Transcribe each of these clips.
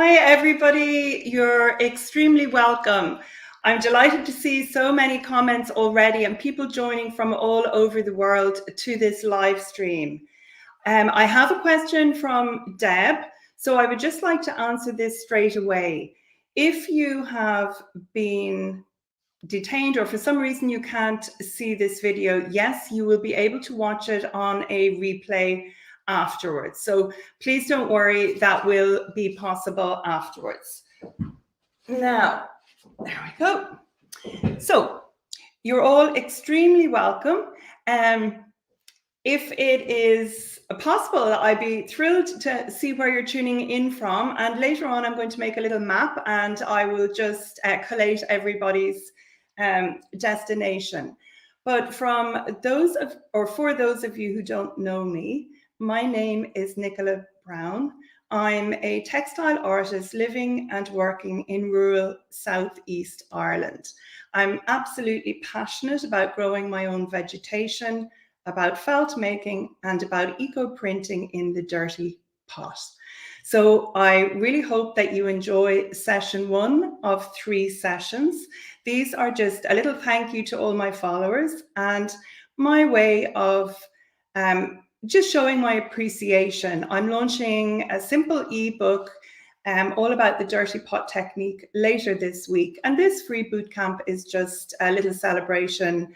Hi, everybody. You're extremely welcome. I'm delighted to see so many comments already and people joining from all over the world to this live stream. I have a question from Deb, so I would just like to answer this straight away. If you have been detained or for some reason you can't see this video, yes, you will be able to watch it on a replay afterwards. So please don't worry, that will be possible afterwards. Now, there we go. So you're all extremely welcome. If it is possible, I'd be thrilled to see where you're tuning in from. And later on, I'm going to make a little map and I will just collate everybody's destination. But for those of you who don't know me, my name is Nicola Brown. I'm a textile artist living and working in rural Southeast Ireland. I'm absolutely passionate about growing my own vegetation, about felt making, and about eco-printing in the dirty pot. So I really hope that you enjoy session 1 of 3 sessions. These are just a little thank you to all my followers and my way of just showing my appreciation. I'm launching a simple ebook all about the dirty pot technique later this week. And this free bootcamp is just a little celebration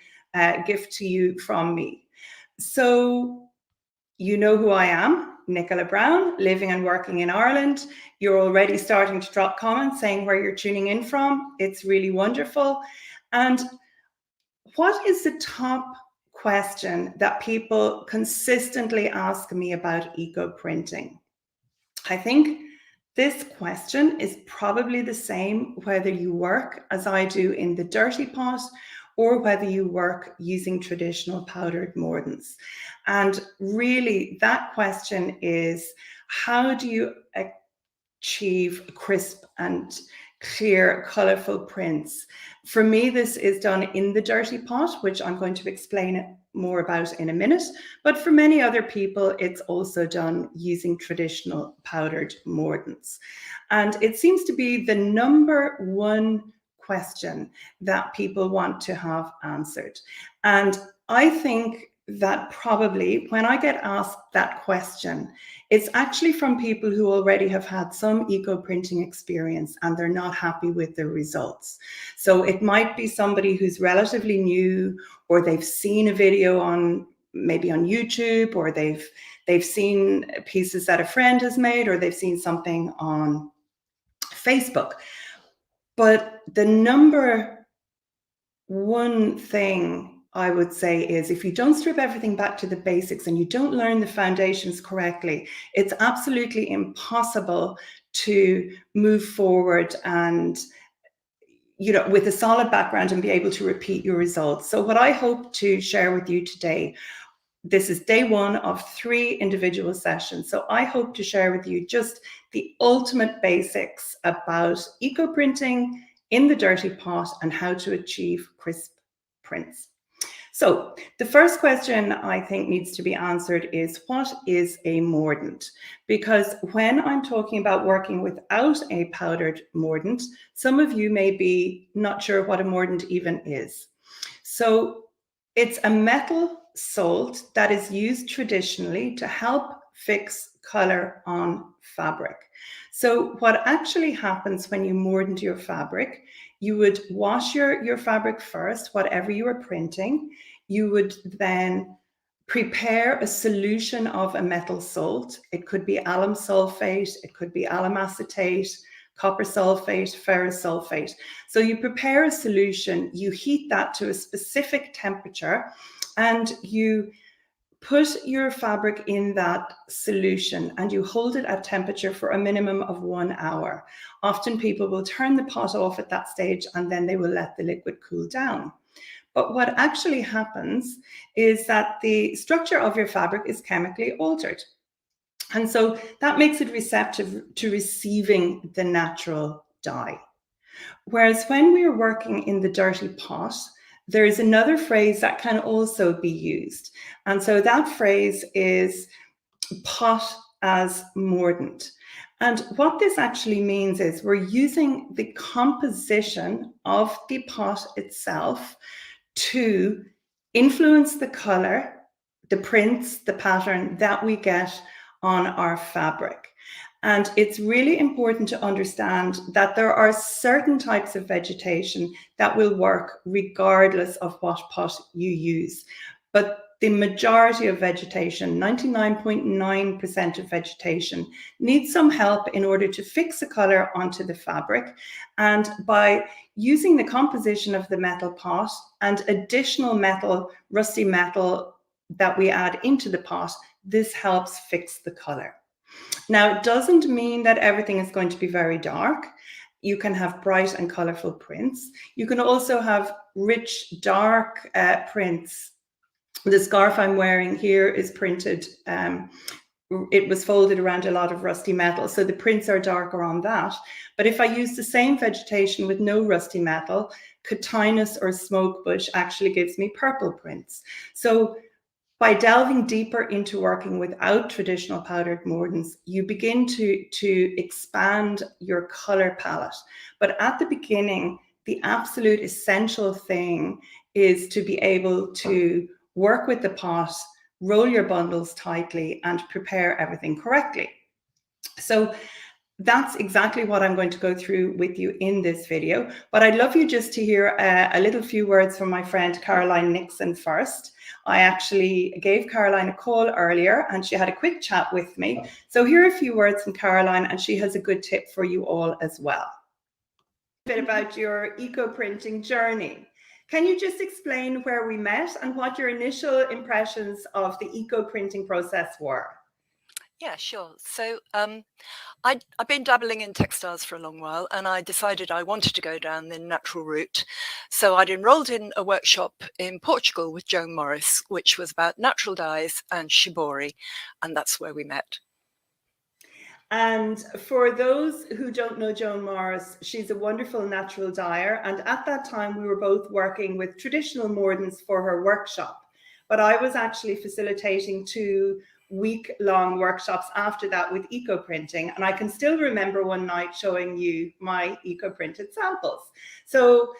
gift to you from me. So you know who I am, Nicola Brown, living and working in Ireland. You're already starting to drop comments saying where you're tuning in from. It's really wonderful. And what is the top question that people consistently ask me about eco-printing? I think this question is probably the same whether you work, as I do, in the dirty pot or whether you work using traditional powdered mordants. And really, that question is, how do you achieve crisp and clear, colorful prints? For me, this is done in the dirty pot, which I'm going to explain more about in a minute. But for many other people, it's also done using traditional powdered mordants. And it seems to be the #1 question that people want to have answered. And I think that probably when I get asked that question, it's actually from people who already have had some eco-printing experience and they're not happy with the results. So it might be somebody who's relatively new, or they've seen a video maybe on YouTube, or they've seen pieces that a friend has made, or they've seen something on Facebook. But the #1 thing I would say is, if you don't strip everything back to the basics and you don't learn the foundations correctly, it's absolutely impossible to move forward and, with a solid background and be able to repeat your results. So what I hope to share with you today, this is day 1 of 3 individual sessions. So I hope to share with you just the ultimate basics about eco-printing in the dirty pot and how to achieve crisp prints. So the first question I think needs to be answered is, what is a mordant? Because when I'm talking about working without a powdered mordant, some of you may be not sure what a mordant even is. So it's a metal salt that is used traditionally to help fix color on fabric. So what actually happens when you mordant your fabric, you would wash your fabric first, whatever you are printing. You would then prepare a solution of a metal salt. It could be alum sulfate, it could be alum acetate, copper sulfate, ferrous sulfate. So you prepare a solution, you heat that to a specific temperature, and you put your fabric in that solution and you hold it at temperature for a minimum of 1 hour. Often people will turn the pot off at that stage and then they will let the liquid cool down. But what actually happens is that the structure of your fabric is chemically altered. And so that makes it receptive to receiving the natural dye. Whereas when we are working in the dirty pot, there is another phrase that can also be used. And so that phrase is pot as mordant. And what this actually means is we're using the composition of the pot itself to influence the color, the prints, the pattern that we get on our fabric. And it's really important to understand that there are certain types of vegetation that will work regardless of what pot you use. But the majority of vegetation, 99.9% of vegetation, needs some help in order to fix a color onto the fabric. And by using the composition of the metal pot and additional metal, rusty metal that we add into the pot, this helps fix the color. Now, it doesn't mean that everything is going to be very dark. You can have bright and colorful prints. You can also have rich, dark prints. The scarf I'm wearing here is printed, it was folded around a lot of rusty metal, so the prints are darker on that. But if I use the same vegetation with no rusty metal, cotinus or smoke bush actually gives me purple prints. So by delving deeper into working without traditional powdered mordants, you begin to expand your color palette. But at the beginning, the absolute essential thing is to be able to work with the pot, roll your bundles tightly, and prepare everything correctly. So that's exactly what I'm going to go through with you in this video. But I'd love you just to hear a little few words from my friend Caroline Nixon first. I actually gave Caroline a call earlier and she had a quick chat with me. So here are a few words from Caroline, and she has a good tip for you all as well. A bit about your eco-printing journey. Can you just explain where we met and what your initial impressions of the eco-printing process were? Yeah, sure. So I've been dabbling in textiles for a long while, and I decided I wanted to go down the natural route. So I'd enrolled in a workshop in Portugal with Joan Morris, which was about natural dyes and shibori, and that's where we met. And for those who don't know Joan Morris, she's a wonderful natural dyer. And at that time, we were both working with traditional mordants for her workshop. But I was actually facilitating 2 week-long workshops after that with eco-printing. And I can still remember one night showing you my eco-printed samples. So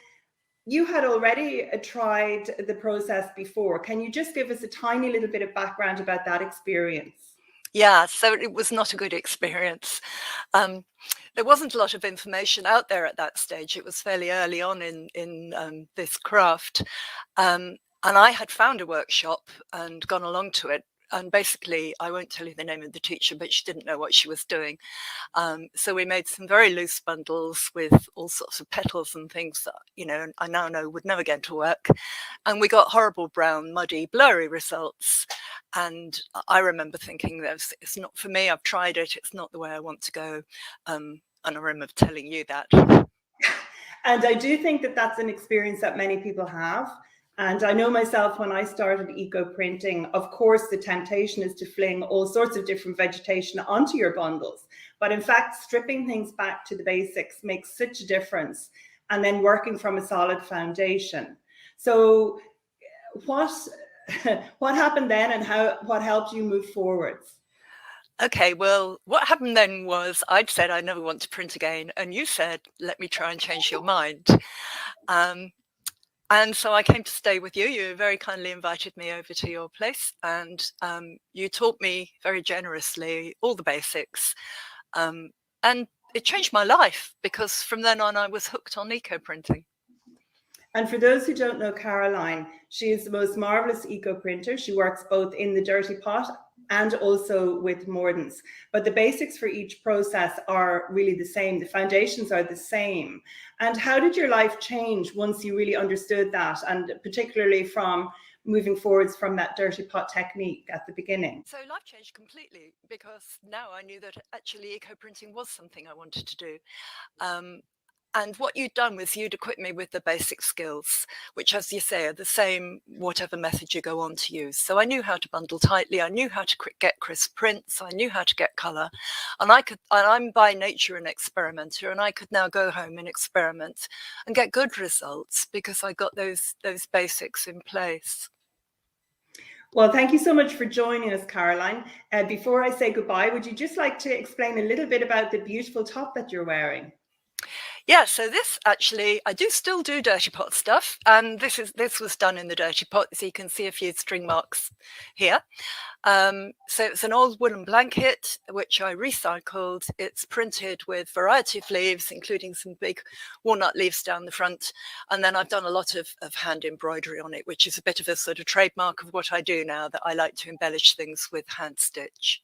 you had already tried the process before. Can you just give us a tiny little bit of background about that experience? Yeah, so it was not a good experience. There wasn't a lot of information out there at that stage. It was fairly early on in this craft. And I had found a workshop and gone along to it. And basically, I won't tell you the name of the teacher, but she didn't know what she was doing. So we made some very loose bundles with all sorts of petals and things that, you know, I now know would never get to work. And we got horrible brown, muddy, blurry results. And I remember thinking, it's not for me. I've tried it. It's not the way I want to go. And I remember telling you that. And I do think that that's an experience that many people have. And I know myself, when I started eco-printing, of course, the temptation is to fling all sorts of different vegetation onto your bundles. But in fact, stripping things back to the basics makes such a difference. And then working from a solid foundation. So what happened then, and what helped you move forwards? Okay, well, what happened then was I'd said I never want to print again. And you said, let me try and change your mind. And so I came to stay with you. You very kindly invited me over to your place, and you taught me very generously all the basics. And it changed my life, because from then on I was hooked on eco-printing. And for those who don't know Caroline, she is the most marvelous eco-printer. She works both in the dirty pot and also with mordants. But the basics for each process are really the same. The foundations are the same. And how did your life change once you really understood that, and particularly from moving forwards from that dirty pot technique at the beginning? So life changed completely, because now I knew that actually eco-printing was something I wanted to do. And what you'd done was you'd equip me with the basic skills, which, as you say, are the same whatever method you go on to use. So I knew how to bundle tightly. I knew how to get crisp prints. I knew how to get colour. And I'm by nature an experimenter, and I could now go home and experiment and get good results because I got those basics in place. Well, thank you so much for joining us, Caroline. Before I say goodbye, would you just like to explain a little bit about the beautiful top that you're wearing? Yeah, so this actually, I do still do dirty pot stuff, and this was done in the dirty pot, so you can see a few string marks here. So it's an old woolen blanket which I recycled. It's printed with a variety of leaves, including some big walnut leaves down the front, and then I've done a lot of hand embroidery on it, which is a bit of a sort of trademark of what I do now, that I like to embellish things with hand stitch.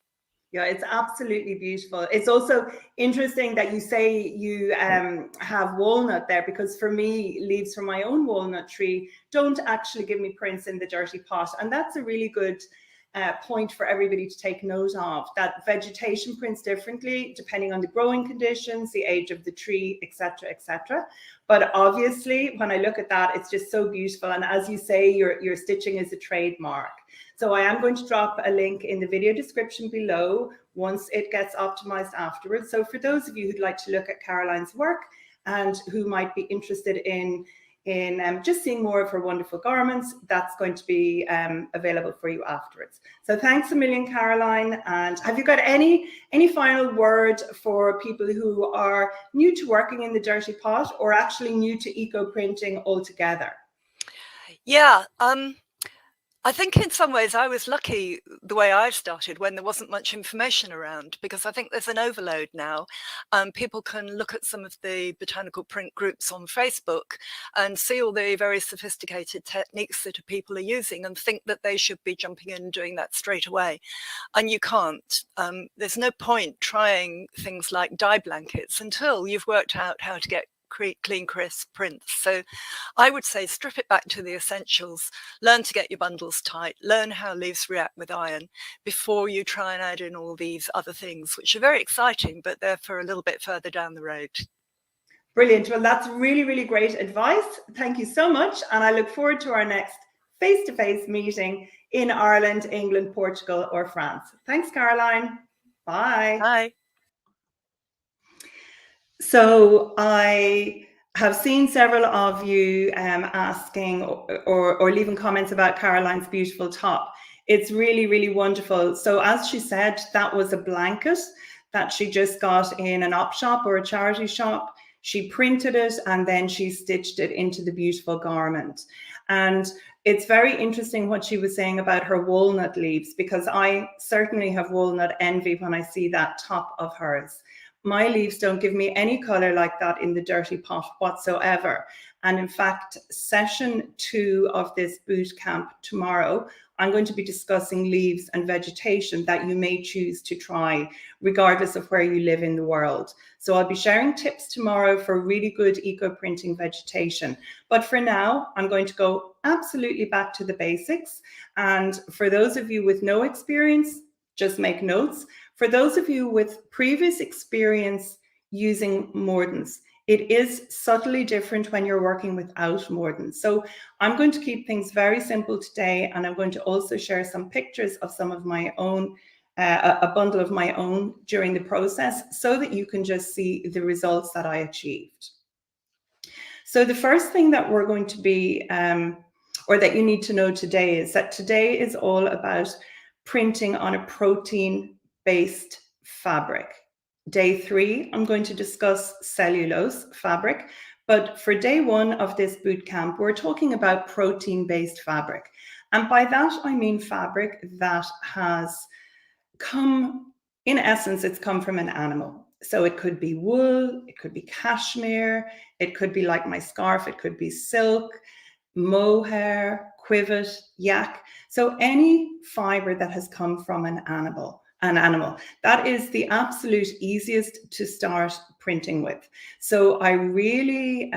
Yeah, it's absolutely beautiful. It's also interesting that you say you have walnut there, because for me, leaves from my own walnut tree don't actually give me prints in the dirty pot. And that's a really good point for everybody to take note of, that vegetation prints differently depending on the growing conditions, the age of the tree, etc., etc. But obviously, when I look at that, it's just so beautiful. And as you say, your stitching is a trademark. So I am going to drop a link in the video description below once it gets optimized afterwards. So for those of you who'd like to look at Caroline's work and who might be interested in just seeing more of her wonderful garments, that's going to be available for you afterwards. So thanks a million, Caroline. And have you got any final word for people who are new to working in the dirty pot, or actually new to eco printing altogether? Yeah, I think in some ways I was lucky the way I started, when there wasn't much information around, because I think there's an overload now. People can look at some of the botanical print groups on Facebook and see all the very sophisticated techniques that people are using and think that they should be jumping in and doing that straight away. And you can't. There's no point trying things like dye blankets until you've worked out how to get clean, crisp prints. So I would say strip it back to the essentials, learn to get your bundles tight, learn how leaves react with iron before you try and add in all these other things, which are very exciting, but they're for a little bit further down the road. Brilliant. Well, that's really, really great advice. Thank you so much. And I look forward to our next face-to-face meeting in Ireland, England, Portugal, or France. Thanks, Caroline. Bye. Bye. So I have seen several of you asking or leaving comments about Caroline's beautiful top. It's really, really wonderful. So as she said, that was a blanket that she just got in an op shop or a charity shop. She printed it and then she stitched it into the beautiful garment. And it's very interesting what she was saying about her walnut leaves, because I certainly have walnut envy when I see that top of hers. My leaves don't give me any color like that in the dirty pot whatsoever. And in fact, session 2 of this boot camp tomorrow, I'm going to be discussing leaves and vegetation that you may choose to try, regardless of where you live in the world. So I'll be sharing tips tomorrow for really good eco-printing vegetation. But for now, I'm going to go absolutely back to the basics. And for those of you with no experience, just make notes. For those of you with previous experience using mordants, it is subtly different when you're working without mordants. So I'm going to keep things very simple today, and I'm going to also share some pictures of some of my own, a bundle of my own during the process, so that you can just see the results that I achieved. So the first thing that we're going to be, or that you need to know today, is that today is all about printing on a protein-based fabric. Day 3, I'm going to discuss cellulose fabric, but for day 1 of this boot camp, we're talking about protein-based fabric. And by that, I mean fabric that has come, in essence, it's come from an animal. So it could be wool, it could be cashmere, it could be like my scarf, it could be silk, mohair, quivet, yak. So any fiber that has come from an animal, that is the absolute easiest to start printing with. So I really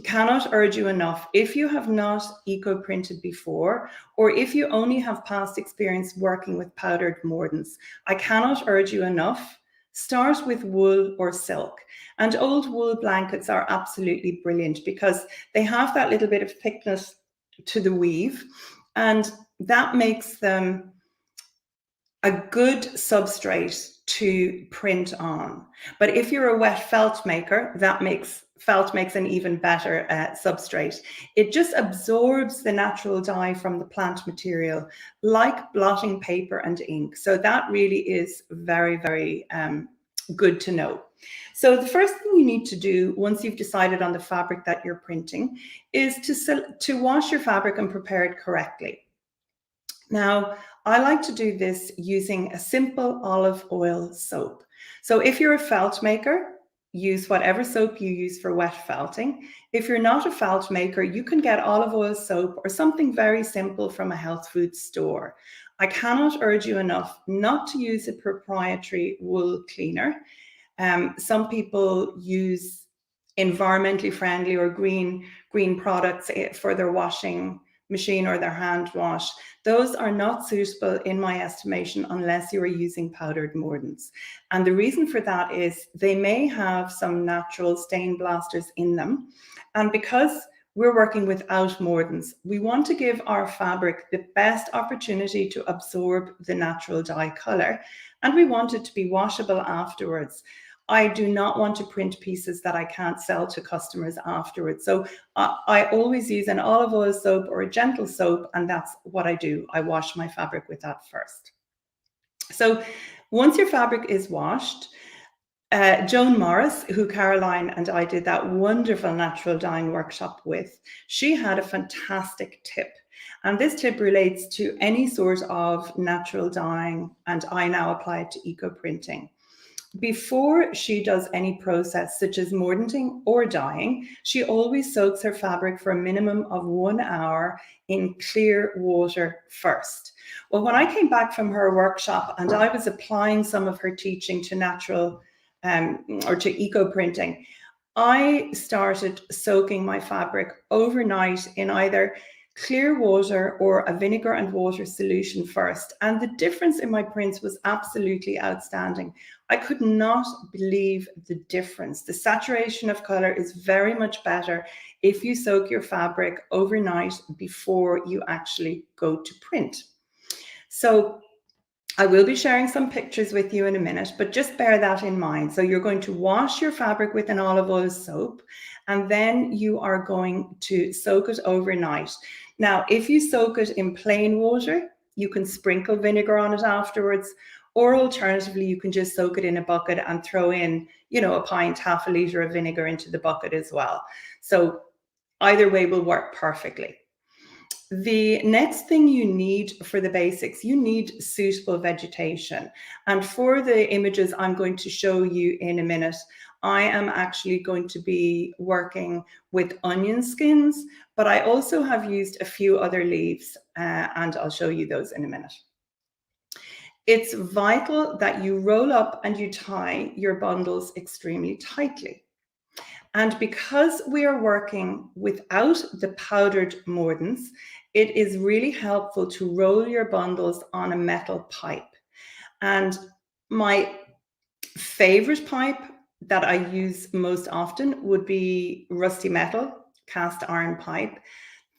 cannot urge you enough, if you have not eco printed before, or if you only have past experience working with powdered mordants, I cannot urge you enough. Start with wool or silk. And old wool blankets are absolutely brilliant, because they have that little bit of thickness to the weave, and that makes them a good substrate to print on. But if you're a wet felt maker, felt makes an even better substrate. It just absorbs the natural dye from the plant material like blotting paper and ink. So that really is very, very good to know. So the first thing you need to do once you've decided on the fabric that you're printing is to wash your fabric and prepare it correctly. Now, I like to do this using a simple olive oil soap. So if you're a felt maker, use whatever soap you use for wet felting. If you're not a felt maker, you can get olive oil soap or something very simple from a health food store. I cannot urge you enough not to use a proprietary wool cleaner. Some people use environmentally friendly or green products for their washing machine or their hand wash. Those are not suitable in my estimation unless you are using powdered mordants. And the reason for that is they may have some natural stain blasters in them. And because we're working without mordants, we want to give our fabric the best opportunity to absorb the natural dye color, and we want it to be washable afterwards. I do not want to print pieces that I can't sell to customers afterwards. So I always use an olive oil soap or a gentle soap, and that's what I do. I wash my fabric with that first. So once your fabric is washed, Joan Morris, who Caroline and I did that wonderful natural dyeing workshop with, she had a fantastic tip. And this tip relates to any sort of natural dyeing, and I now apply it to eco printing. Before she does any process such as mordanting or dyeing, she always soaks her fabric for a minimum of 1 hour in clear water first. Well, when I came back from her workshop and I was applying some of her teaching to natural or to eco printing, I started soaking my fabric overnight in either clear water or a vinegar and water solution first. And the difference in my prints was absolutely outstanding. I could not believe the difference. The saturation of color is very much better if you soak your fabric overnight before you actually go to print. So I will be sharing some pictures with you in a minute, but just bear that in mind. So you're going to wash your fabric with an olive oil soap, and then you are going to soak it overnight. Now, if you soak it in plain water, you can sprinkle vinegar on it afterwards, or alternatively, you can just soak it in a bucket and throw in, a pint, half a litre of vinegar into the bucket as well. So either way will work perfectly. The next thing you need for the basics, you need suitable vegetation. And for the images I'm going to show you in a minute, I am actually going to be working with onion skins, but I also have used a few other leaves, and I'll show you those in a minute. It's vital that you roll up and you tie your bundles extremely tightly. And because we are working without the powdered mordants, it is really helpful to roll your bundles on a metal pipe. And my favorite pipe that I use most often would be rusty metal, cast iron pipe.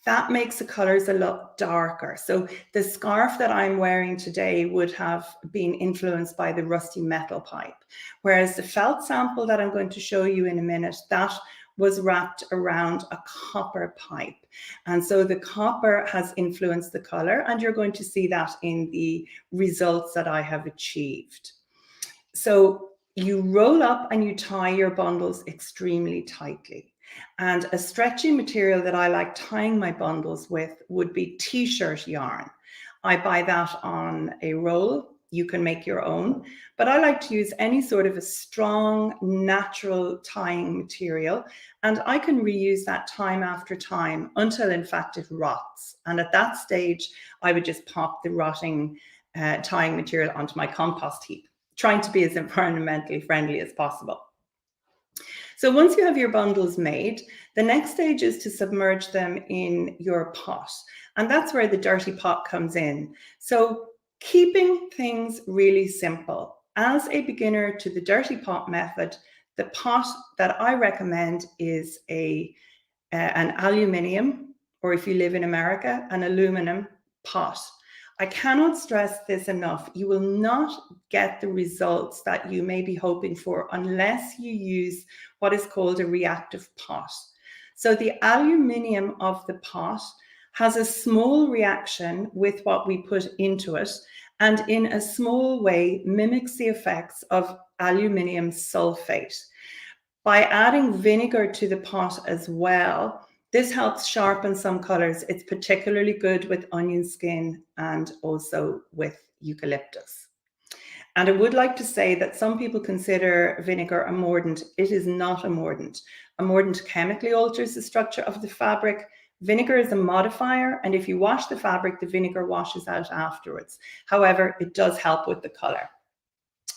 That makes the colors a lot darker. So the scarf that I'm wearing today would have been influenced by the rusty metal pipe. Whereas the felt sample that I'm going to show you in a minute, that was wrapped around a copper pipe. And so the copper has influenced the color, and you're going to see that in the results that I have achieved. So you roll up and you tie your bundles extremely tightly. And a stretchy material that I like tying my bundles with would be t-shirt yarn. I buy that on a roll. You can make your own, but I like to use any sort of a strong, natural tying material, and I can reuse that time after time until, in fact, it rots. And at that stage, I would just pop the rotting tying material onto my compost heap, trying to be as environmentally friendly as possible. So once you have your bundles made, the next stage is to submerge them in your pot. And that's where the dirty pot comes in. So keeping things really simple. As a beginner to the dirty pot method, the pot that I recommend is an aluminium, or if you live in America, an aluminum pot. I cannot stress this enough. You will not get the results that you may be hoping for unless you use what is called a reactive pot. So the aluminium of the pot has a small reaction with what we put into it, and in a small way mimics the effects of aluminium sulfate. By adding vinegar to the pot as well, this helps sharpen some colors. It's particularly good with onion skin and also with eucalyptus. And I would like to say that some people consider vinegar a mordant. It is not a mordant. A mordant chemically alters the structure of the fabric. Vinegar is a modifier, and if you wash the fabric, the vinegar washes out afterwards. However, it does help with the color.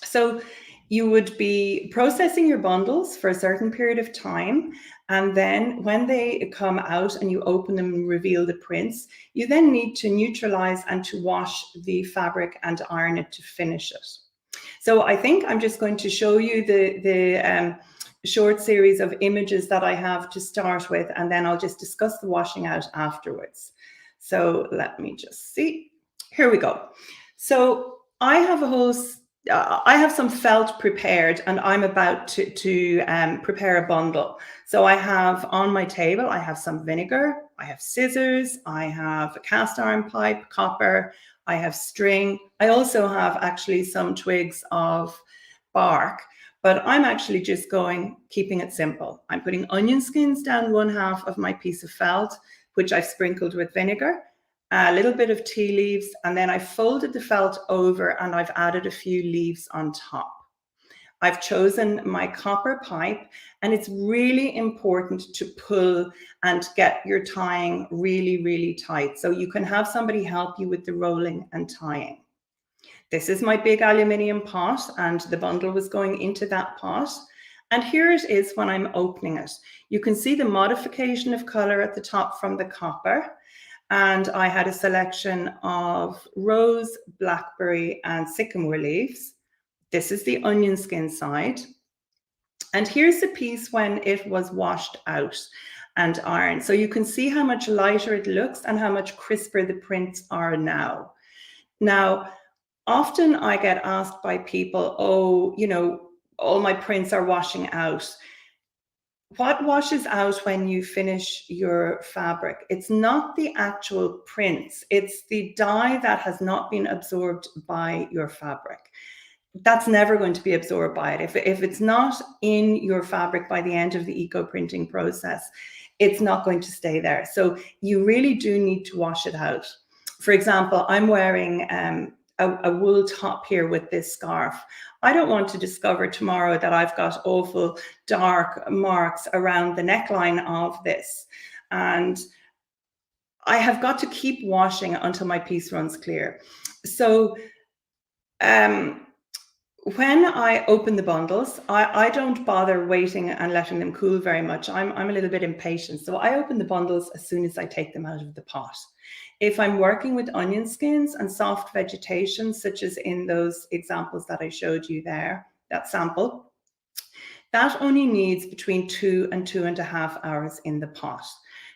So you would be processing your bundles for a certain period of time, and then when they come out and you open them and reveal the prints, you then need to neutralize and to wash the fabric and iron it to finish it. So I think I'm just going to show you the short series of images that I have to start with, and then I'll just discuss the washing out afterwards. So let me just see. Here we go. So I have I have some felt prepared, and I'm about to prepare a bundle. So I have on my table, I have some vinegar, I have scissors, I have a cast iron pipe, copper, I have string. I also have actually some twigs of bark, but I'm actually just keeping it simple. I'm putting onion skins down 1/2 of my piece of felt, which I've sprinkled with vinegar, a little bit of tea leaves, and then I folded the felt over and I've added a few leaves on top. I've chosen my copper pipe, and it's really important to pull and get your tying really, really tight. So you can have somebody help you with the rolling and tying. This is my big aluminium pot, and the bundle was going into that pot. And here it is when I'm opening it. You can see the modification of color at the top from the copper. And I had a selection of rose, blackberry, and sycamore leaves. This is the onion skin side. And here's the piece when it was washed out and ironed. So you can see how much lighter it looks and how much crisper the prints are now. Now, often I get asked by people, oh, you know, all my prints are washing out. What washes out when you finish your fabric? It's not the actual prints, it's the dye that has not been absorbed by your fabric. That's never going to be absorbed by it. If it's not in your fabric by the end of the eco printing process, it's not going to stay there. So you really do need to wash it out. For example, I'm wearing a wool top here with this scarf. I don't want to discover tomorrow that I've got awful dark marks around the neckline of this. And I have got to keep washing until my piece runs clear. So when I open the bundles, I don't bother waiting and letting them cool very much. I'm a little bit impatient. So I open the bundles as soon as I take them out of the pot. If I'm working with onion skins and soft vegetation, such as in those examples that I showed you there, that sample, that only needs between 2 and 2.5 hours in the pot.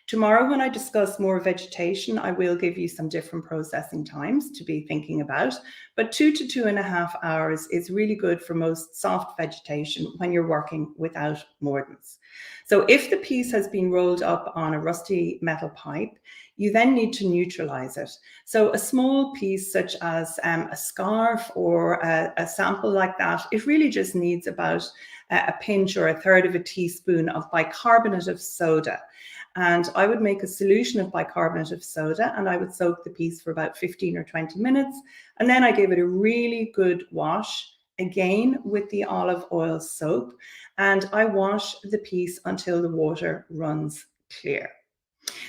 Tomorrow, when I discuss more vegetation, I will give you some different processing times to be thinking about, but 2 to 2.5 hours is really good for most soft vegetation when you're working without mordants. So if the piece has been rolled up on a rusty metal pipe, you then need to neutralize it. So a small piece such as a scarf or a sample like that, it really just needs about a pinch or 1/3 of a teaspoon of bicarbonate of soda. And I would make a solution of bicarbonate of soda and I would soak the piece for about 15 or 20 minutes. And then I gave it a really good wash, again with the olive oil soap. And I wash the piece until the water runs clear.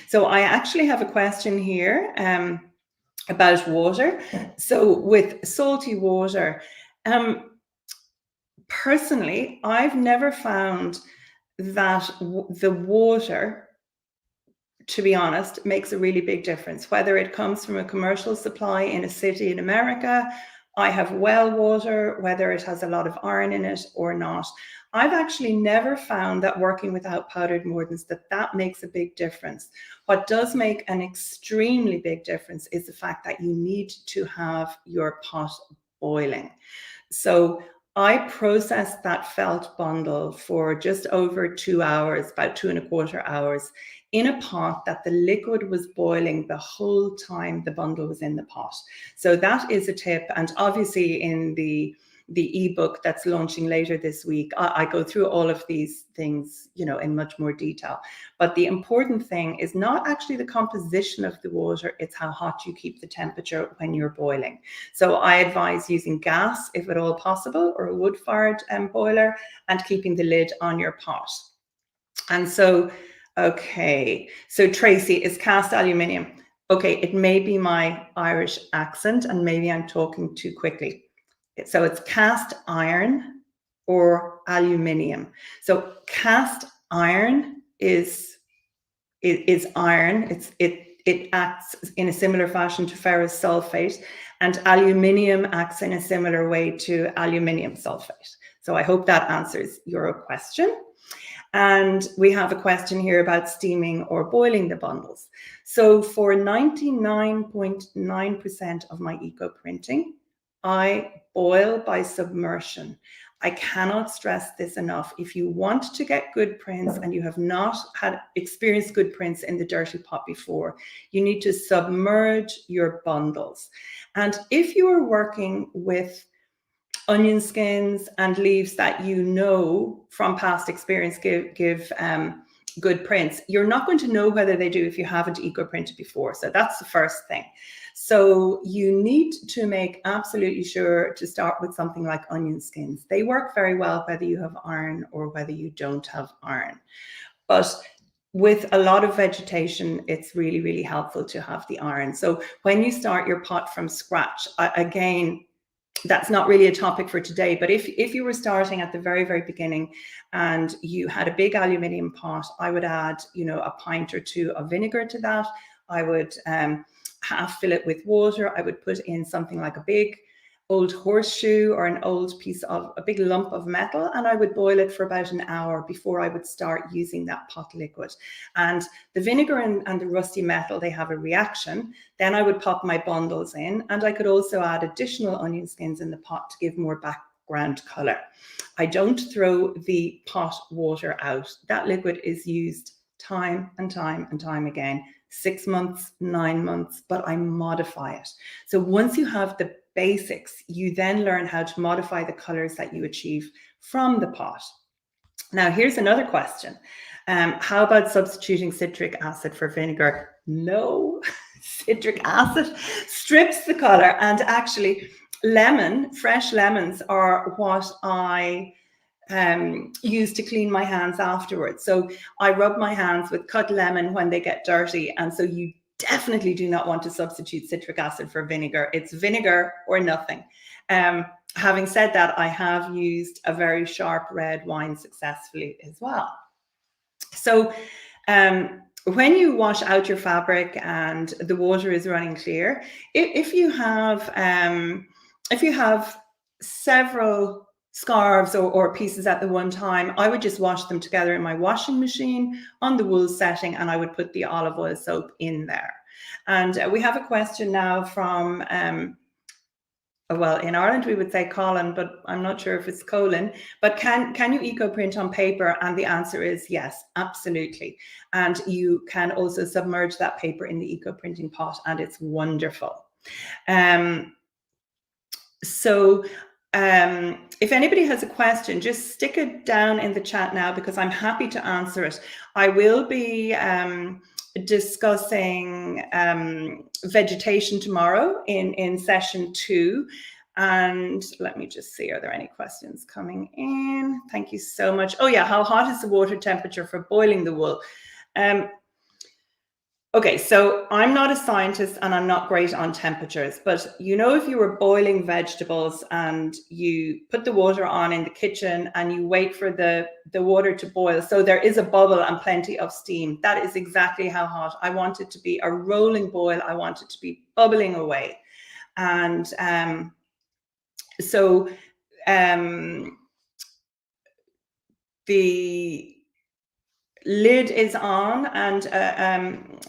So I actually have a question here about water. So with salty water, personally, I've never found that the water, to be honest, makes a really big difference. Whether it comes from a commercial supply in a city in America, I have well water, whether it has a lot of iron in it or not. I've actually never found that working without powdered mordants, that makes a big difference. What does make an extremely big difference is the fact that you need to have your pot boiling. So I processed that felt bundle for just over 2 hours, about 2.25 hours, in a pot that the liquid was boiling the whole time the bundle was in the pot. So that is a tip. And obviously in the ebook that's launching later this week, I go through all of these things, you know, in much more detail. But the important thing is not actually the composition of the water, it's how hot you keep the temperature when you're boiling. So I advise using gas if at all possible, or a wood-fired boiler, and keeping the lid on your pot. And so, okay, so Tracy, is cast aluminium. Okay, it may be my Irish accent and maybe I'm talking too quickly. So it's cast iron or aluminium. So cast iron is iron. It acts in a similar fashion to ferrous sulfate, and aluminium acts in a similar way to aluminium sulfate. So I hope that answers your question. And we have a question here about steaming or boiling the bundles. So for 99.9% of my eco printing, I boil by submersion. I cannot stress this enough. If you want to get good prints and you have not had experienced good prints in the dirty pot before, you need to submerge your bundles. And if you are working with onion skins and leaves that you know from past experience give good prints, you're not going to know whether they do if you haven't eco printed before. So that's the first thing. So you need to make absolutely sure to start with something like onion skins. They work very well whether you have iron or whether you don't have iron. But with a lot of vegetation, it's really, really helpful to have the iron. So when you start your pot from scratch, again, that's not really a topic for today, but if you were starting at the very, very beginning and you had a big aluminium pot, I would add, you know, a pint or two of vinegar to that. I would half fill it with water. I would put in something like a big old horseshoe or an old piece of a big lump of metal, and I would boil it for about an hour before I would start using that pot liquid. And the vinegar and the rusty metal, they have a reaction. Then I would pop my bundles in, and I could also add additional onion skins in the pot to give more background color. I don't throw the pot water out. That liquid is used time and time and time again, 6 months, 9 months, but I modify it. So once you have the basics, you then learn how to modify the colors that you achieve from the pot. Now, here's another question. How about substituting citric acid for vinegar? No, citric acid strips the color, and actually fresh lemons are what I use to clean my hands afterwards. So I rub my hands with cut lemon when they get dirty, and so you definitely do not want to substitute citric acid for vinegar. It's vinegar or nothing. Having said that, I have used a very sharp red wine successfully as well. So when you wash out your fabric and the water is running clear, if you have several scarves or pieces at the one time, I would just wash them together in my washing machine on the wool setting, and I would put the olive oil soap in there. And we have a question now from, well, in Ireland we would say Colin, but I'm not sure if it's Colin, but can you eco print on paper? And the answer is yes, absolutely. And you can also submerge that paper in the eco printing pot, and it's wonderful. If anybody has a question, just stick it down in the chat now, because I'm happy to answer it. I will be discussing vegetation tomorrow in session 2. And let me just see, are there any questions coming in? Thank you so much. Oh yeah, how hot is the water temperature for boiling the wool? Okay, so I'm not a scientist and I'm not great on temperatures, but you know, if you were boiling vegetables and you put the water on in the kitchen and you wait for the water to boil, so there is a bubble and plenty of steam, that is exactly how hot. I want it to be a rolling boil. I want it to be bubbling away. And lid is on, and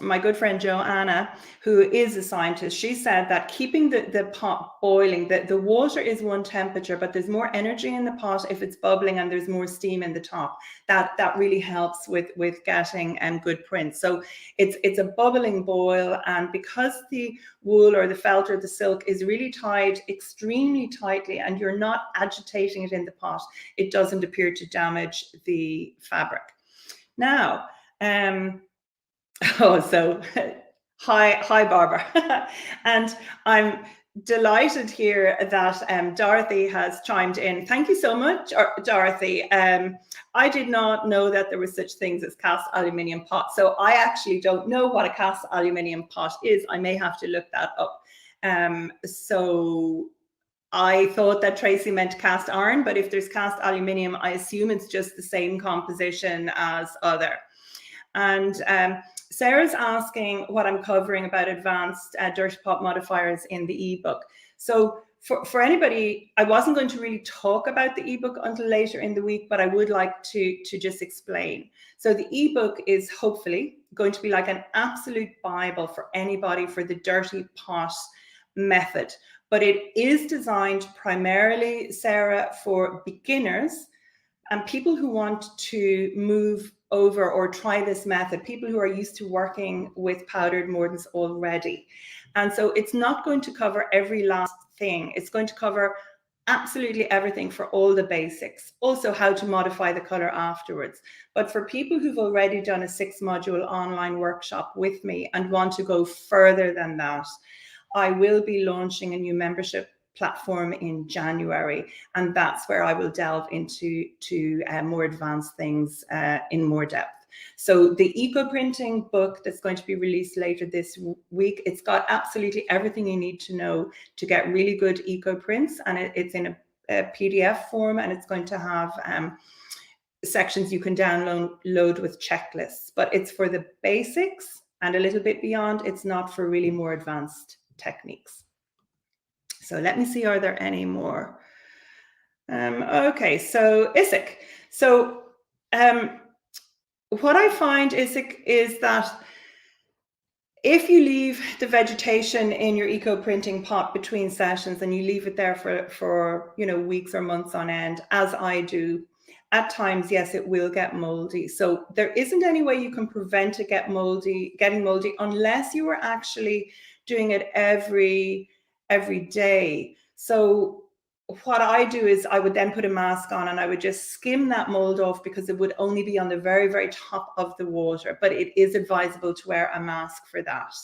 my good friend Joanna, who is a scientist, she said that keeping the pot boiling, the water is one temperature, but there's more energy in the pot if it's bubbling and there's more steam in the top. That really helps with getting good prints. So it's a bubbling boil, and because the wool or the felt or the silk is really tied extremely tightly and you're not agitating it in the pot, it doesn't appear to damage the fabric. Now, so hi Barbara. And I'm delighted here that Dorothy has chimed in. Thank you so much, Dorothy. I did not know that there were such things as cast aluminium pots. So I actually don't know what a cast aluminium pot is. I may have to look that up. So I thought that Tracy meant cast iron, but if there's cast aluminium, I assume it's just the same composition as other. And Sarah's asking what I'm covering about advanced dirty pot modifiers in the ebook. So for anybody, I wasn't going to really talk about the ebook until later in the week, but I would like to just explain. So the ebook is hopefully going to be like an absolute Bible for anybody for the dirty pot method. But it is designed primarily, Sarah, for beginners and people who want to move over or try this method, people who are used to working with powdered mordants already. And so it's not going to cover every last thing. It's going to cover absolutely everything for all the basics. Also how to modify the color afterwards. But for people who've already done a 6-module online workshop with me and want to go further than that, I will be launching a new membership platform in January, and that's where I will delve into more advanced things in more depth. So the eco printing book that's going to be released later this week, it's got absolutely everything you need to know to get really good eco prints, and it's in a PDF form, and it's going to have sections you can download with checklists. But it's for the basics and a little bit beyond. It's not for really more advanced techniques. So let me see, are there any more? Okay, so Isaac. So what I find, Isaac, is that if you leave the vegetation in your eco printing pot between sessions and you leave it there for weeks or months on end, as I do, at times, yes, it will get moldy. So there isn't any way you can prevent it getting moldy unless you were actually doing it every day. So what I do is I would then put a mask on and I would just skim that mold off, because it would only be on the very, very top of the water, but it is advisable to wear a mask for that.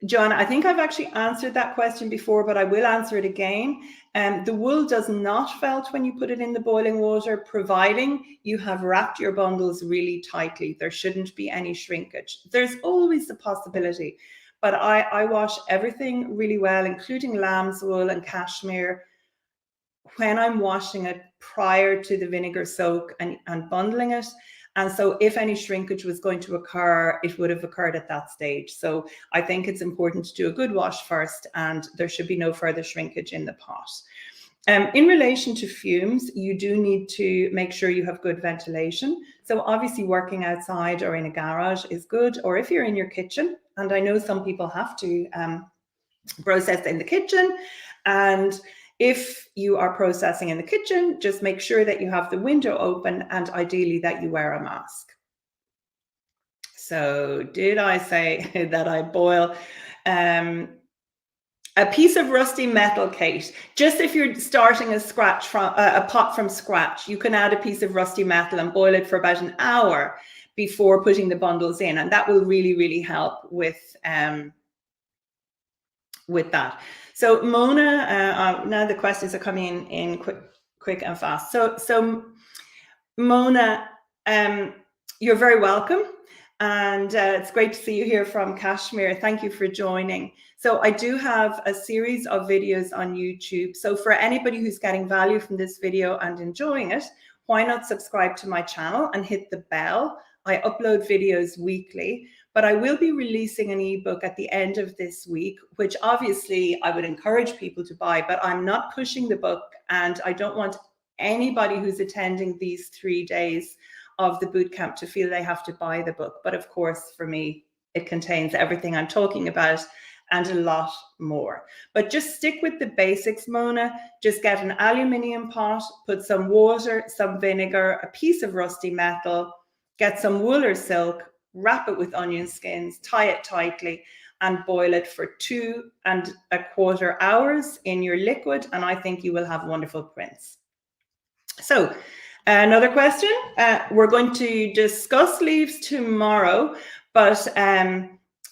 John, I think I've actually answered that question before, but I will answer it again. The wool does not felt when you put it in the boiling water, providing you have wrapped your bundles really tightly. There shouldn't be any shrinkage. There's always the possibility, but I wash everything really well, including lamb's wool and cashmere, when I'm washing it prior to the vinegar soak and bundling it. And so if any shrinkage was going to occur, it would have occurred at that stage. So I think it's important to do a good wash first, and there should be no further shrinkage in the pot. In relation to fumes, you do need to make sure you have good ventilation. So obviously working outside or in a garage is good, or if you're in your kitchen, and I know some people have to process in the kitchen, and if you are processing in the kitchen, just make sure that you have the window open and ideally that you wear a mask. So did I say that I boil a piece of rusty metal, Kate? Just if you're starting a pot from scratch, you can add a piece of rusty metal and boil it for about an hour before putting the bundles in, and that will really, really help with that. So Mona, now the questions are coming in quick and fast. So Mona, you're very welcome. And it's great to see you here from Kashmir. Thank you for joining. So I do have a series of videos on YouTube. So for anybody who's getting value from this video and enjoying it, why not subscribe to my channel and hit the bell? I upload videos weekly, but I will be releasing an ebook at the end of this week, which obviously I would encourage people to buy, but I'm not pushing the book, and I don't want anybody who's attending these 3 days of the bootcamp to feel they have to buy the book. But of course, for me, it contains everything I'm talking about and a lot more. But just stick with the basics, Mona. Just get an aluminium pot, put some water, some vinegar, a piece of rusty metal, get some wool or silk, wrap it with onion skins, tie it tightly, and boil it for 2¼ hours in your liquid. And I think you will have wonderful prints. So another question, we're going to discuss leaves tomorrow, but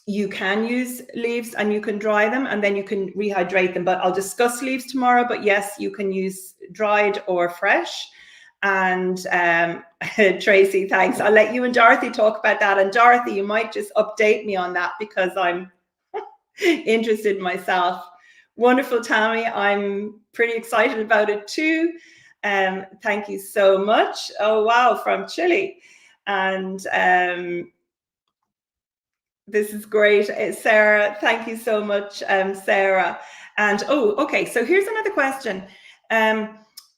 you can use leaves and you can dry them and then you can rehydrate them. But I'll discuss leaves tomorrow, but yes, you can use dried or fresh. And Tracy, thanks. I'll let you and Dorothy talk about that. And Dorothy, you might just update me on that because I'm interested myself. Wonderful, Tammy. I'm pretty excited about it too. Thank you so much. Oh, wow, from Chile. And this is great. Sarah, thank you so much, Sarah. And oh, okay, so here's another question.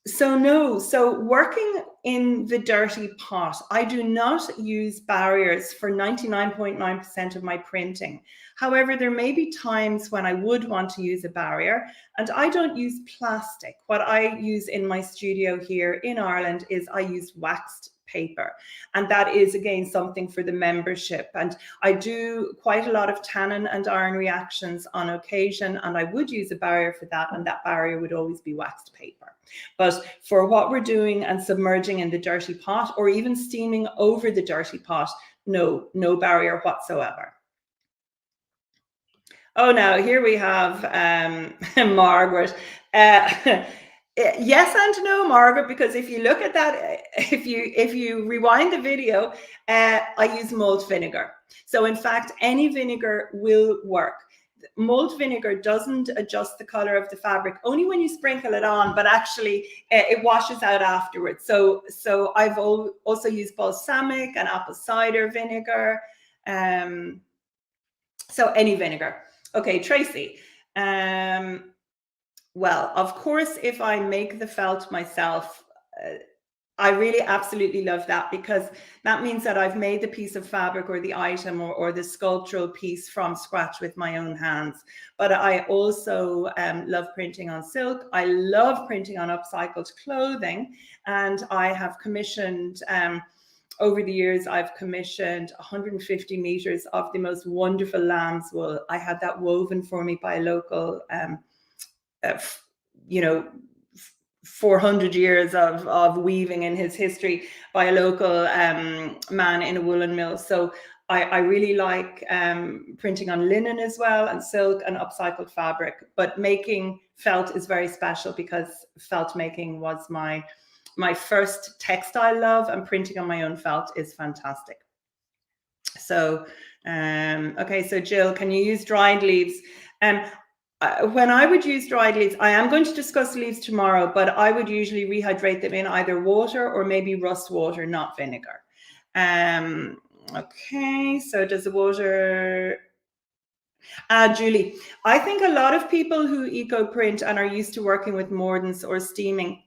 So working in the dirty pot, I do not use barriers for 99.9% of my printing. However, there may be times when I would want to use a barrier, and I don't use plastic. What I use in my studio here in Ireland is I use waxed paper, and that is again something for the membership. And I do quite a lot of tannin and iron reactions on occasion, and I would use a barrier for that, and that barrier would always be waxed paper. But for what we're doing and submerging in the dirty pot or even steaming over the dirty pot, no barrier whatsoever. Oh, now here we have Margaret. Yes and no, Margaret, because if you look at that, if you rewind the video, I use malt vinegar. So in fact, any vinegar will work. Malt vinegar doesn't adjust the color of the fabric, only when you sprinkle it on, but actually it washes out afterwards. So I've also used balsamic and apple cider vinegar. So any vinegar. Okay, Tracy. Well, of course, if I make the felt myself, I really absolutely love that, because that means that I've made the piece of fabric or the item or the sculptural piece from scratch with my own hands. But I also love printing on silk. I love printing on upcycled clothing, and I have commissioned over the years, I've commissioned 150 meters of the most wonderful lamb's wool. I had that woven for me by a local, 400 years of weaving in his history by a local man in a woolen mill. So I really like printing on linen as well, and silk and upcycled fabric. But making felt is very special because felt making was my first textile love, and printing on my own felt is fantastic. So, okay, so Jill, can you use dried leaves? When I would use dried leaves, I am going to discuss leaves tomorrow, but I would usually rehydrate them in either water or maybe rust water, not vinegar. Okay, so does the water... Julie, I think a lot of people who eco-print and are used to working with mordants or steaming,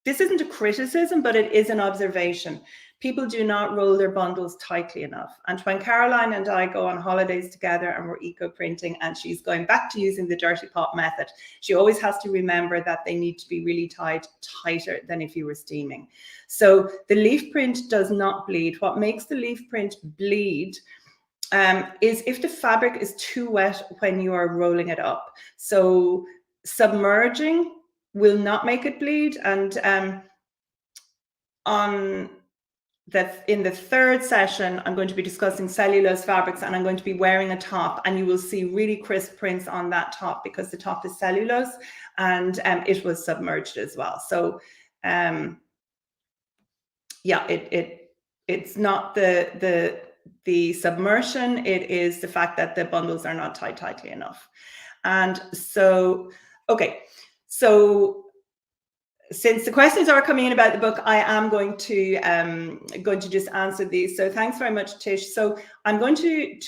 this isn't a criticism, but it is an observation. People do not roll their bundles tightly enough. And when Caroline and I go on holidays together and we're eco-printing and she's going back to using the dirty pot method, she always has to remember that they need to be really tied tighter than if you were steaming. So the leaf print does not bleed. What makes the leaf print bleed is if the fabric is too wet when you are rolling it up. So submerging will not make it bleed. And in the third session, I'm going to be discussing cellulose fabrics, and I'm going to be wearing a top, and you will see really crisp prints on that top because the top is cellulose and it was submerged as well. So yeah, it's not the submersion, it is the fact that the bundles are not tied tightly enough. And so, okay, so since the questions are coming in about the book, I am going to just answer these. So thanks very much, Tish. So I'm going to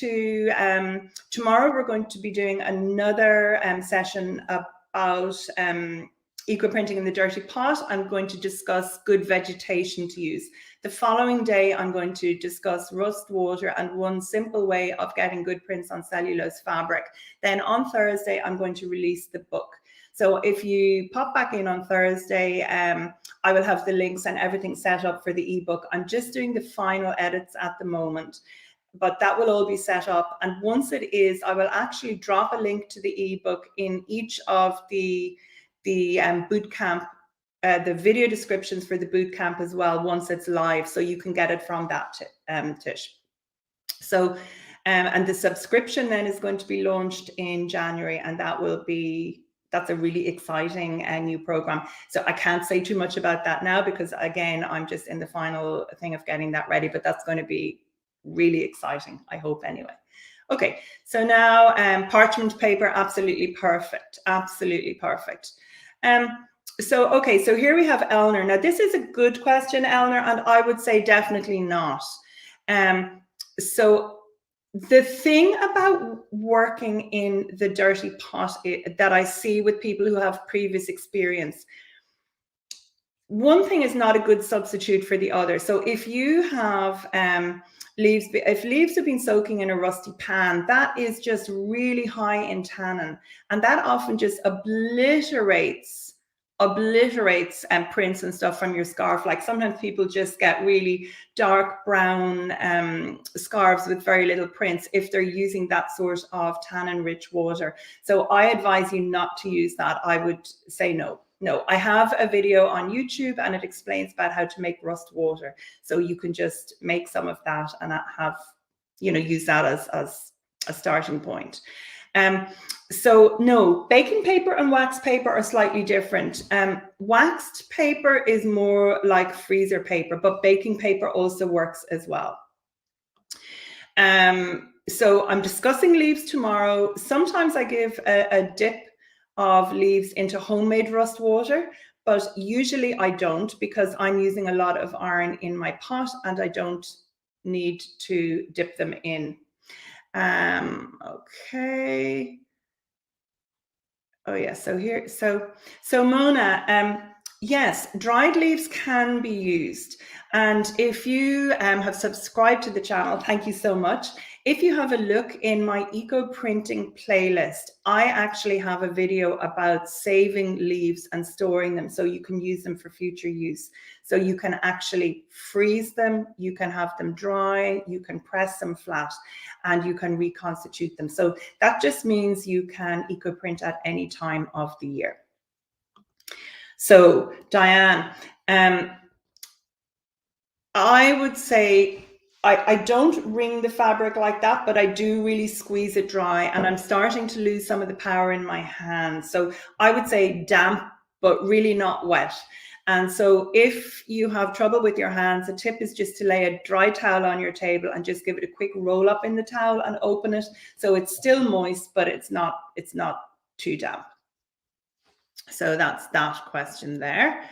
tomorrow we're going to be doing another session about eco printing in the dirty pot, I'm going to discuss good vegetation to use. The following day, I'm going to discuss rust water and one simple way of getting good prints on cellulose fabric. Then on Thursday, I'm going to release the book. So if you pop back in on Thursday, I will have the links and everything set up for the ebook. I'm just doing the final edits at the moment, but that will all be set up. And once it is, I will actually drop a link to the ebook in each of the bootcamp, the video descriptions for the bootcamp as well, once it's live, so you can get it from that, Tish. So, and the subscription then is going to be launched in January, and that's a really exciting new program. So I can't say too much about that now because, again, I'm just in the final thing of getting that ready, but that's going to be really exciting, I hope, anyway. Okay, so now parchment paper, absolutely perfect, absolutely perfect. So here we have Eleanor. Now, this is a good question, Eleanor, and I would say definitely not. So the thing about working in the dirty pot that I see with people who have previous experience, one thing is not a good substitute for the other. So if you have leaves, if leaves have been soaking in a rusty pan, that is just really high in tannin, and that often just obliterates prints and stuff from your scarf. Like sometimes people just get really dark brown scarves with very little prints if they're using that sort of tannin rich water. So I advise you not to use that. I would say no. I have a video on YouTube and it explains about how to make rust water. So you can just make some of that and have, use that as a starting point. So no, baking paper and wax paper are slightly different. Waxed paper is more like freezer paper, but baking paper also works as well. So I'm discussing leaves tomorrow. Sometimes I give a dip of leaves into homemade rust water, but usually I don't because I'm using a lot of iron in my pot and I don't need to dip them in. Okay. Oh yeah, so Mona, yes, dried leaves can be used. And if you have subscribed to the channel, thank you so much. If you have a look in my eco printing playlist, I actually have a video about saving leaves and storing them so you can use them for future use. So you can actually freeze them, you can have them dry, you can press them flat, and you can reconstitute them. So that just means you can eco print at any time of the year. So Diane, I would say I don't wring the fabric like that, but I do really squeeze it dry, and I'm starting to lose some of the power in my hands. So I would say damp, but really not wet. And so if you have trouble with your hands, the tip is just to lay a dry towel on your table and just give it a quick roll up in the towel and open it. So it's still moist, but it's not too damp. So that's that question there.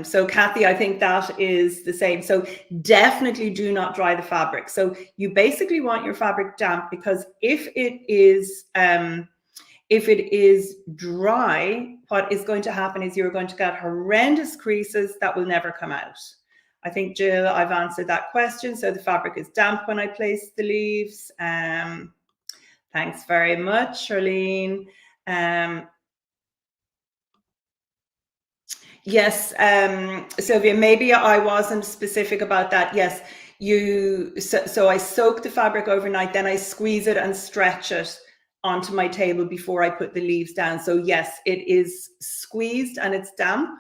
So Kathy, I think that is the same. So definitely do not dry the fabric. So you basically want your fabric damp, because if it is dry, what is going to happen is you're going to get horrendous creases that will never come out. I think, Jill, I've answered that question. So the fabric is damp when I place the leaves. Thanks very much, Charlene. Yes, Sylvia, maybe I wasn't specific about that. Yes, so I soak the fabric overnight, then I squeeze it and stretch it onto my table before I put the leaves down. So yes, it is squeezed and it's damp,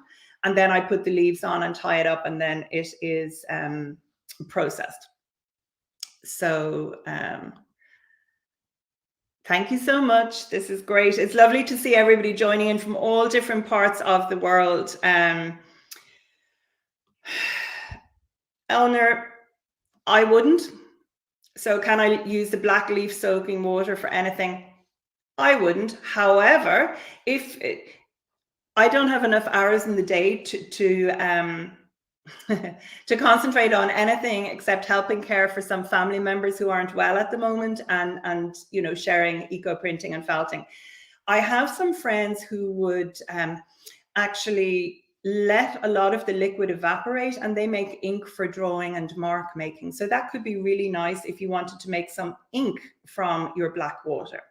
and then I put the leaves on and tie it up, and then it is processed. So thank you so much. This is great. It's lovely to see everybody joining in from all different parts of the world. Eleanor, I wouldn't. So can I use the black leaf soaking water for anything? I wouldn't. However, if I don't have enough hours in the day to concentrate on anything except helping care for some family members who aren't well at the moment, and sharing eco printing and felting, I have some friends who would actually let a lot of the liquid evaporate, and they make ink for drawing and mark making. So that could be really nice if you wanted to make some ink from your black water.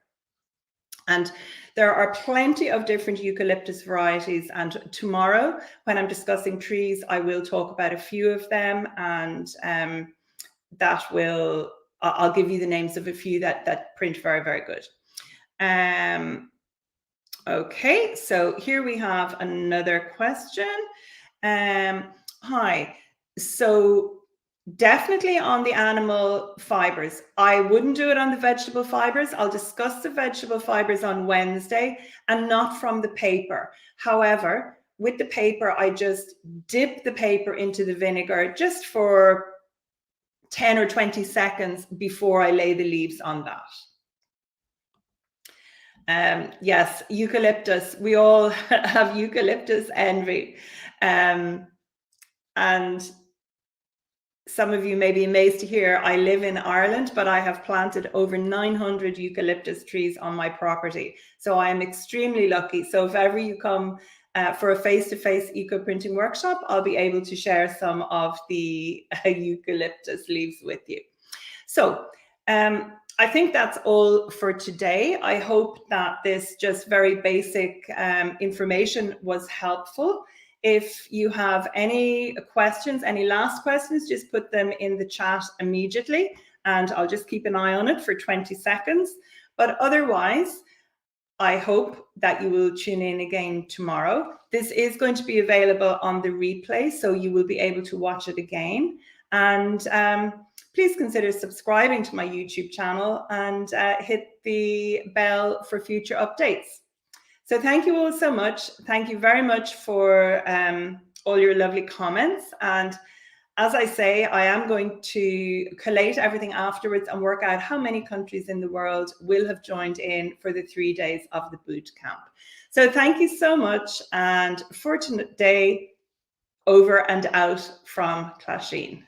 And there are plenty of different eucalyptus varieties, and tomorrow when I'm discussing trees, I will talk about a few of them, and I'll give you the names of a few that print very, very good. Okay, so here we have another question. Hi, so definitely on the animal fibers. I wouldn't do it on the vegetable fibers. I'll discuss the vegetable fibers on Wednesday, and not from the paper. However, with the paper, I just dip the paper into the vinegar just for 10 or 20 seconds before I lay the leaves on that. Yes, eucalyptus. We all have eucalyptus envy. And some of you may be amazed to hear I live in Ireland, but I have planted over 900 eucalyptus trees on my property. So I am extremely lucky. So if ever you come for a face-to-face eco-printing workshop, I'll be able to share some of the eucalyptus leaves with you. So I think that's all for today. I hope that this just very basic information was helpful. If you have any questions, any last questions, just put them in the chat immediately, and I'll just keep an eye on it for 20 seconds. But otherwise, I hope that you will tune in again tomorrow. This is going to be available on the replay, so you will be able to watch it again. And please consider subscribing to my YouTube channel and hit the bell for future updates. So thank you all so much. Thank you very much for all your lovely comments. And as I say, I am going to collate everything afterwards and work out how many countries in the world will have joined in for the 3 days of the boot camp. So thank you so much. And for today, over and out from Cláshín.